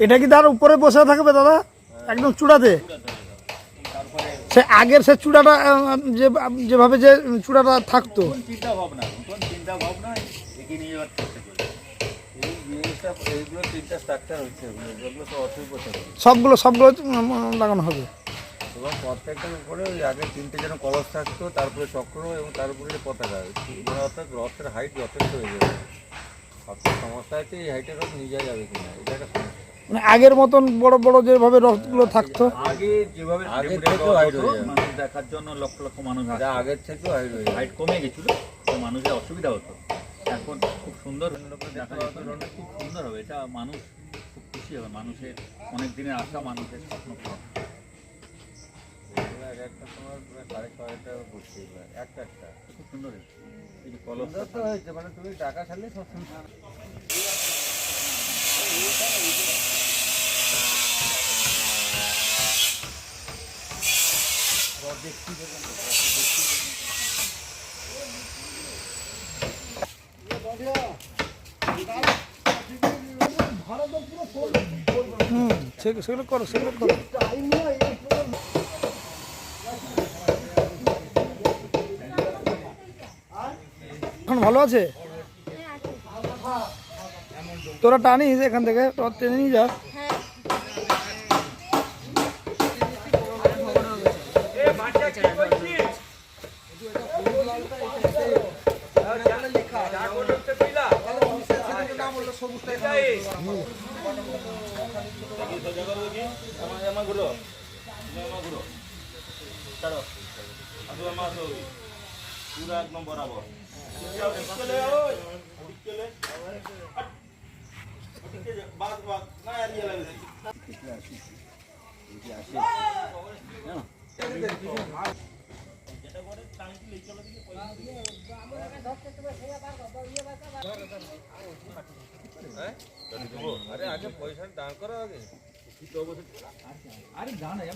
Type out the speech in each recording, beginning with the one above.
এটা কি তার উপরে বসে থাকবে দাদা, একদম চূড়াতে? সে আগের সে চূড়াটা যেভাবে যে চূড়াটা থাকতো, চিন্তা ভাবনা সবগুলো লাগানো হবে। এবং প্রত্যেকটার উপরে ওই আগে 3টে যেন কলস থাকতো, তারপরে চক্র এবং তার উপরে পতাকা। অর্থাৎ রথের হাইট যথেষ্ট হয়ে যাবে। সবচেয়ে সমস্যা হচ্ছে এই হাইটের রথ নিয়ে যাওয়া যাবে কিনা, এটা একটা সমস্যা। মানে আগের মতন বড় বড় যেভাবে রথগুলো থাকতো, আগে যেভাবে আগের থেকেও হাইট হয়ে যাবে, মানুষ দেখার জন্য লক্ষ লক্ষ মানুষ আসে, আগের থেকেও হাইট হয়ে যাবে। হাইট কমে গেছিল, মানুষের অসুবিধা হতো। এখন খুব সুন্দর দেখা যাচ্ছে, খুব সুন্দর হবে। এটা মানুষ খুব খুশি হবে, মানুষের অনেক দিনের আশা, মানুষের স্বপ্ন পূরণ। একটা সময় 6.5 টাকা করছে, একটা খুব সুন্দর হয়েছে। এই যে কলস তো হয়েছে, মানে তুমি টাকা ছাড়লে সব সুন্দর। সেগুলো করো, সেগুলো করো। এখন ভালো আছে? তোরা টানিস এখান থেকে, রথ টেনে নিয়ে যা। पूरा एकदम बराबर अरे आगे पैसा दान करो आगे अरे जाना है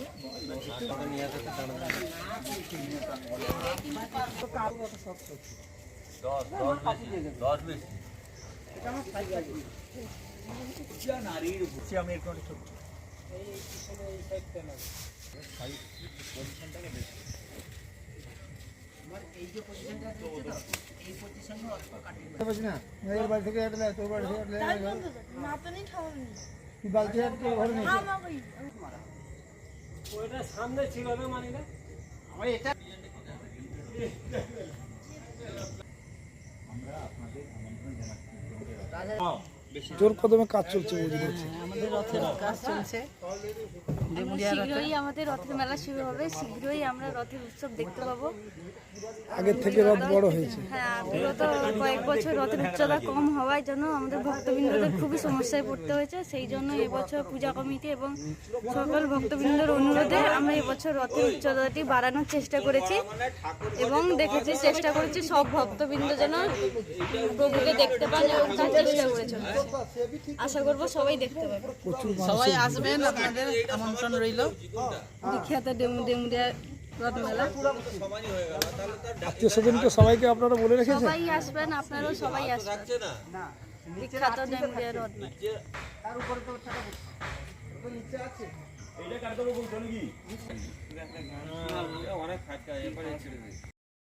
সামনে ছিল না মানে না এটা জোর কদমে কাজ চলছে, আমাদের রথের কাজ চলছে। শীঘ্রই আমাদের রথের মেলা শুরু হবে, শীঘ্রই আমরা রথের উৎসব দেখতে পাবো। আগের থেকে রথ বড় হয়েছে। হ্যাঁ, বিগত কয়েক বছর রথের উচ্চতা কম হওয়ার জন্য আমাদের ভক্তবৃন্দদের খুবই সমস্যায় পড়তে হয়েছে। সেই জন্য এবছর পূজা কমিটি এবং সকল ভক্তবৃন্দর অনুরোধে আমরা এবছর রথের উচ্চতাটি বাড়ানোর চেষ্টা করেছি এবং দেখেছি, চেষ্টা করেছি সব ভক্তবৃন্দ যেন প্রভুকে দেখতে পান এবং তার চেষ্টা করেছে। আশা করবো সবাই দেখতে পাবে। সবাই আসবেন, আপনাদের আমন্ত্রণ রইল। বিখ্যাত ডেমুরিয়া রথ মেলা, আত্মীয় স্বজনকে সবাইকে আপনারা বলে রেখেছেন? সবাই আসবেন, আপনারাও সবাই আসবেন। বিখ্যাত ডেমুরিয়া রথ মেলা। অনেক